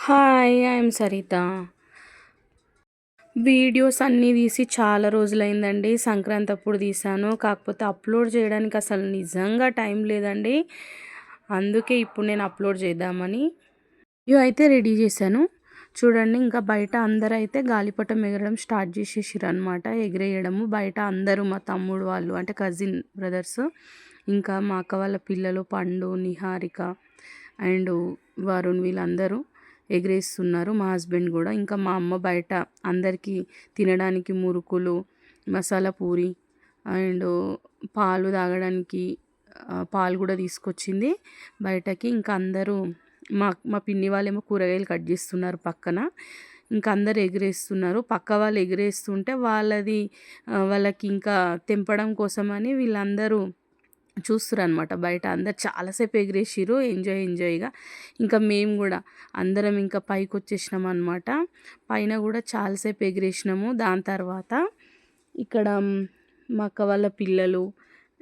Hi! I'm Saritha. Videos అన్నీ తీసి చాలా రోజులైందండి. సంక్రాంతి అప్పుడు తీశాను. కాకపోతే అప్లోడ్ చేయడానికి అసలు నిజంగా టైం లేదండి. అందుకే ఇప్పుడు నేను అప్లోడ్ చేద్దామని వీడియో అయితే రెడీ చేశాను. చూడండి, ఇంకా బయట అందరైతే గాలిపటం ఎగరడం స్టార్ట్ చేసేసిరనమాట. ఎగిరేయడము బయట అందరూ, మా తమ్ముడు వాళ్ళు అంటే కజిన్ బ్రదర్స్, ఇంకా మా అక్క వాళ్ళ పిల్లలు పండు, నిహారిక అండ్ వరుణ్ వీళ్ళందరూ ఎగరేస్తున్నారు. మా హస్బెండ్ కూడా. ఇంకా మా అమ్మ బయట అందరికీ తినడానికి మురుకులు, మసాలా పూరి అండ్ పాలు తాగడానికి పాలు కూడా తీసుకొచ్చింది బయటకి. ఇంకా అందరూ మా పిన్ని వాళ్ళేమో కూరగాయలు కట్ చేస్తున్నారు పక్కన. ఇంకా అందరు ఎగిరేస్తున్నారు. పక్క వాళ్ళు ఎగిరేస్తుంటే వాళ్ళకి ఇంకా తెంపడం కోసమని వీళ్ళందరూ చూస్తురనమాట బయట. అందరు చాలాసేపు ఎగిరేసిర్రు ఎంజాయ్గా. ఇంకా మేము కూడా అందరం ఇంకా పైకి వచ్చేసినాం అనమాట. పైన కూడా చాలాసేపు ఎగిరేసినాము. దాని తర్వాత ఇక్కడ మా అక్క వాళ్ళ పిల్లలు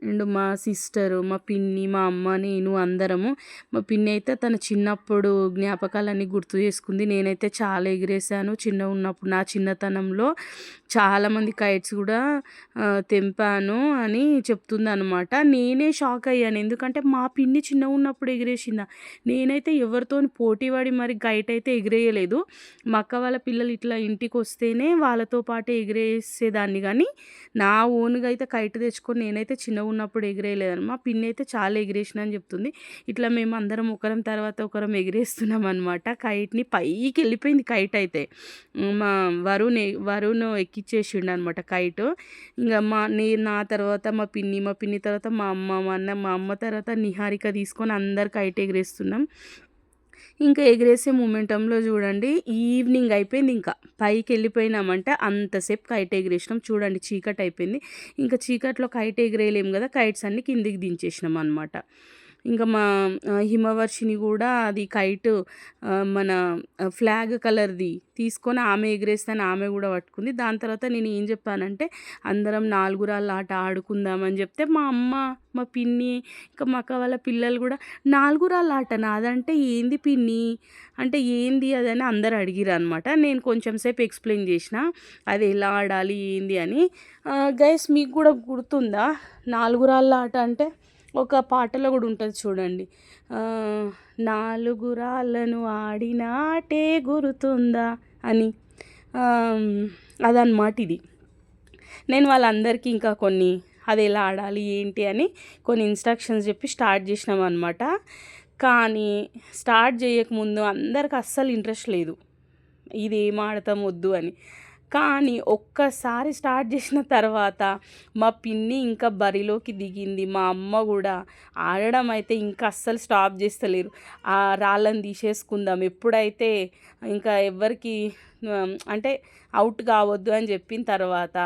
అండ్ మా సిస్టరు, మా పిన్ని, మా అమ్మ, నేను అందరము. మా పిన్ని అయితే తన చిన్నప్పుడు జ్ఞాపకాలన్నీ గుర్తు చేసుకుంది. నేనైతే చాలా ఎగిరేసాను చిన్నగా ఉన్నప్పుడు. నా చిన్నతనంలో చాలామంది కైట్స్ కూడా తెంపాను అని చెప్తుందనమాట. నేనే షాక్ అయ్యాను. ఎందుకంటే మా పిన్ని చిన్నగా ఉన్నప్పుడు ఎగిరేసిందా. నేనైతే ఎవరితోని పోటీ పడి మరి కైట్ అయితే ఎగిరేయలేదు. మా అక్క వాళ్ళ పిల్లలు ఇట్లా ఇంటికి వస్తేనే వాళ్ళతో పాటు ఎగిరేసేదాన్ని, కానీ నా ఓన్గా అయితే కైట్ తెచ్చుకొని నేనైతే చిన్నగా ఉన్నప్పుడు ఎగిరేయలేదని. మా పిన్ని అయితే చాలా ఎగిరేసిన అని చెప్తుంది. ఇట్లా మేము అందరం ఒకరం తర్వాత ఒకరం ఎగిరేస్తున్నాం అనమాట. కైట్ని పైకి వెళ్ళిపోయింది కైట్ అయితే. మా వరుణ్ ఎక్కిచ్చేసిండు అనమాట కైట్. ఇంకా నా తర్వాత మా పిన్ని తర్వాత మా అమ్మ, మా అన్న, మా అమ్మ తర్వాత నిహారిక తీసుకొని అందరు కైట్ ఎగిరేస్తున్నాం. ఇంకా ఎగిరేసే మూమెంటంలో చూడండి, ఈవినింగ్ అయిపోయింది. ఇంకా పైకి వెళ్ళిపోయినామంటే అంతసేపు కైట్ ఎగిరేసినాం. చూడండి, చీకటి అయిపోయింది. ఇంకా చీకట్లో కైట్ ఎగిరేయలేము కదా, కైట్స్ అన్నీ కిందికి దించేసినాం అనమాట. ఇంకా మా హిమవర్షిని కూడా అది కైట్ మన ఫ్లాగ్ కలర్ది తీసుకొని ఆమె ఎగిరేస్తాను, ఆమె కూడా పట్టుకుంది. దాని తర్వాత నేను ఏం చెప్పానంటే అందరం 4 రాళ్ళ ఆట ఆడుకుందామని చెప్తే మా అమ్మ, మా పిన్ని, ఇంకా మా అక్క వాళ్ళ పిల్లలు కూడా 4 రాళ్ళ ఆట నాదంటే ఏంది పిన్ని అంటే ఏంది అదని అందరు అడిగిరు అనమాట. నేను కొంచెం సేపు ఎక్స్ప్లెయిన్ చేసిన అది ఎలా ఆడాలి ఏంది అని. గైస్, మీకు కూడా గుర్తుందా 4 రాళ్ళ ఆట అంటే? ఒక పాటలో కూడా ఉంటుంది చూడండి, 4 రాళ్ళను ఆడిన ఆటే గుర్తుందా అని. అదనమాట ఇది. నేను వాళ్ళందరికీ ఇంకా కొన్ని అది ఎలా ఆడాలి ఏంటి అని కొన్ని ఇన్స్ట్రక్షన్స్ చెప్పి స్టార్ట్ చేసినాం అనమాట. కానీ స్టార్ట్ చేయకముందు అందరికి అస్సలు ఇంట్రెస్ట్ లేదు, ఇది ఏం ఆడతాం వద్దు అని. కానీ ఒక్కసారి స్టార్ట్ చేసిన తర్వాత మా పిన్ని ఇంకా బరిలోకి దిగింది. మా అమ్మ కూడా ఆడడం అయితే ఇంకా అస్సలు స్టాప్ చేస్తలేరు. ఆ రాళ్ళని తీసేసుకుందాం, ఎప్పుడైతే ఇంకా ఎవ్వరికి అంటే అవుట్ కావద్దు అని చెప్పిన తర్వాత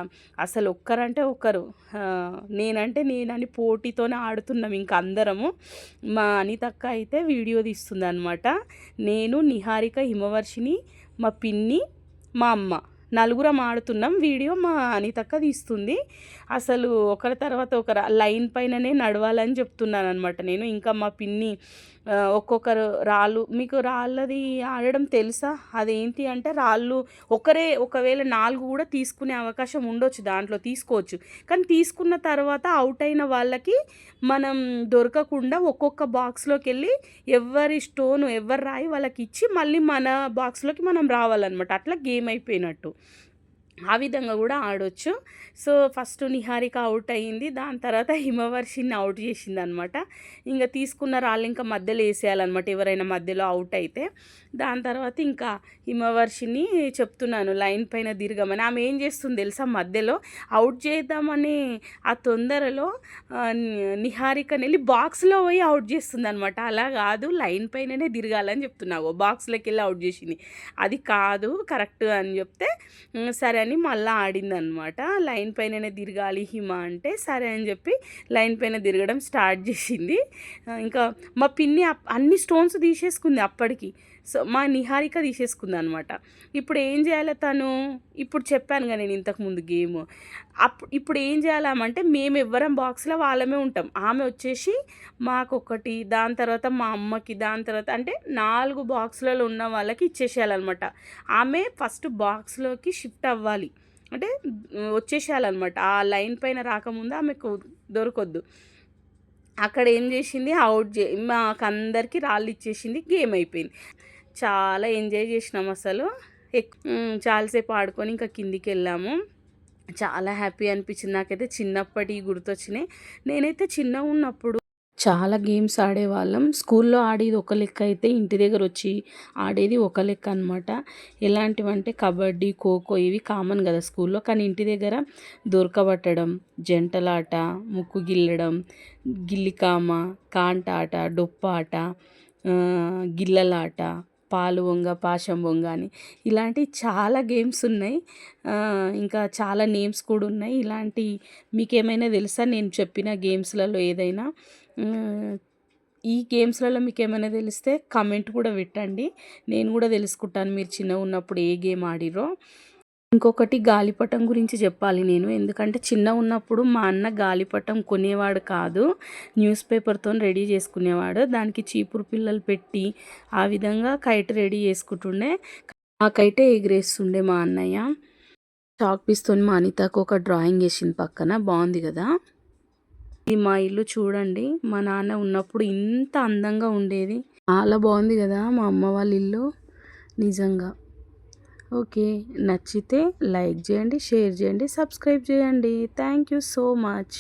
అసలు ఒక్కరంటే ఒకరు, నేనంటే నేనని పోటీతోనే ఆడుతున్నాం ఇంకా అందరము. మా అనితక్క అయితే వీడియో తీస్తుంది అనమాట. నేను, నిహారిక, హిమవర్షిని, మా పిన్ని, మా అమ్మ నలుగురం ఆడుతున్నాం. వీడియో మా అనితక్క తీస్తుంది. అసలు ఒకరి తర్వాత ఒకరు లైన్ పైననే నడవాలని చెప్తున్నాను అనమాట నేను. ఇంకా మా పిన్ని ఒక్కొక్కరు రాళ్ళు, మీకు రాళ్ళది ఆడడం తెలుసా? అదేంటి అంటే రాళ్ళు ఒకవేళ 4 కూడా తీసుకునే అవకాశం ఉండొచ్చు, దాంట్లో తీసుకోవచ్చు. కానీ తీసుకున్న తర్వాత అవుట్ అయిన వాళ్ళకి మనం దొరకకుండా ఒక్కొక్క బాక్స్లోకి వెళ్ళి ఎవరి రాయి వాళ్ళకి ఇచ్చి మళ్ళీ మన బాక్స్లోకి మనం రావాలన్నమాట. అట్లా గేమ్ అయిపోయినట్టు. ఆ విధంగా కూడా ఆడొచ్చు. సో ఫస్ట్ నిహారిక అవుట్ అయ్యింది. దాని తర్వాత హిమవర్షిని అవుట్ చేసింది అనమాట. ఇంకా తీసుకున్న రాళ్ళు ఇంకా మధ్యలో వేసేయాలన్నమాట ఎవరైనా మధ్యలో అవుట్ అయితే. దాని తర్వాత ఇంకా హిమవర్షిని చెప్తున్నాను లైన్ పైన తిరగమని. ఆమె ఏం చేస్తుంది తెలుసా, మధ్యలో అవుట్ చేద్దామని ఆ తొందరలో నిహారికని వెళ్ళి బాక్స్లో పోయి అవుట్ చేస్తుంది అనమాట. అలా కాదు, లైన్ పైననే తిరగాలని చెప్తున్నావు, బాక్స్లోకి వెళ్ళి అవుట్ చేసింది. అది కాదు కరెక్ట్ అని చెప్తే సరే అని మళ్ళీ ఆడిందనమాట. లైన్ పైననే తిరగాలి హిమ అంటే సరే అని చెప్పి లైన్ పైన తిరగడం స్టార్ట్ చేసింది. ఇంకా మా పిన్ని అన్ని స్టోన్స్ తీసేసుకుంది అప్పటికి. సో మా నిహారిక తీసేసుకుందనమాట. ఇప్పుడు ఏం చేయాలి తను? ఇప్పుడు చెప్పానుగా నేను ఇంతకుముందు గేము. ఇప్పుడు ఏం చేయాలామంటే మేమెవ్వరం బాక్స్‌లో వాళ్ళమే ఉంటాం. ఆమె వచ్చేసి మాకొకటి, దాని తర్వాత మా అమ్మకి, దాని తర్వాత అంటే 4 బాక్స్‌లలో ఉన్న వాళ్ళకి ఇచ్చేసేయాలనమాట. ఆమె ఫస్ట్ బాక్స్‌లోకి షిఫ్ట్ అవ్వాలి. అంటే వచ్చేసేయాలనమాట. ఆ లైన్ పైన రాకముందు ఆమెకు దొరకొద్దు. అక్కడ ఏం చేసింది, మాకందరికి రాళ్ళు ఇచ్చేసింది. గేమ్ అయిపోయింది. చాలా ఎంజాయ్ చేసినాం అసలు. చాలాసేపు ఆడుకొని ఇంకా కిందికెళ్ళాము. చాలా హ్యాపీ అనిపించింది. నాకైతే చిన్నప్పటివి గుర్తొచ్చినాయి. నేనైతే చిన్నగున్నప్పుడు చాలా గేమ్స్ ఆడేవాళ్ళం. స్కూల్లో ఆడేది ఒక లెక్క అయితే ఇంటి దగ్గర వచ్చి ఆడేది ఒక లెక్క అనమాట. ఎలాంటివంటే కబడ్డీ, ఖోఖో ఇవి కామన్ కదా స్కూల్లో. కానీ ఇంటి దగ్గర దొరకబట్టడం, జంటలాట, ముక్కు గిల్లడం, గిల్లికామ, కాంటాట, డొప్పాట, గిల్లలాట, పాలు వంగ, పాశం వంగ అని ఇలాంటివి చాలా గేమ్స్ ఉన్నాయి. ఇంకా చాలా నేమ్స్ కూడా ఉన్నాయి. ఇలాంటి మీకేమైనా తెలుసా నేను చెప్పిన గేమ్స్లలో ఏదైనా? ఈ గేమ్స్లలో మీకేమైనా తెలిస్తే కమెంట్ కూడా పెట్టండి. నేను కూడా తెలుసుకుంటాను మీరు చిన్నగా ఉన్నప్పుడు ఏ గేమ్ ఆడిరో. ఇంకొకటి గాలిపటం గురించి చెప్పాలి నేను. ఎందుకంటే చిన్నగా ఉన్నప్పుడు మా అన్న గాలిపటం కొనేవాడు కాదు. న్యూస్ పేపర్‌తో రెడీ చేసుకునేవాడు. దానికి చీపురు పిల్లలు పెట్టి ఆ విధంగా కైట్ రెడీ చేసుకుంటుండే. ఆ కైటే ఎగిరేస్తుండే మా అన్నయ్య. చాక్ పీస్‌తోని మా అనితకు ఒక డ్రాయింగ్ ఏసింది పక్కన. బాగుంది కదా! ఇది మా ఇల్లు చూడండి. మా నాన్న ఉన్నప్పుడు ఇంత అందంగా ఉండేది. చాలా బాగుంది కదా మా అమ్మ వాళ్ళ ఇల్లు. నిజంగా. ఓకే. నచ్చితే లైక్ చేయండి, షేర్ చేయండి, సబ్స్క్రైబ్ చేయండి. Thank you so much.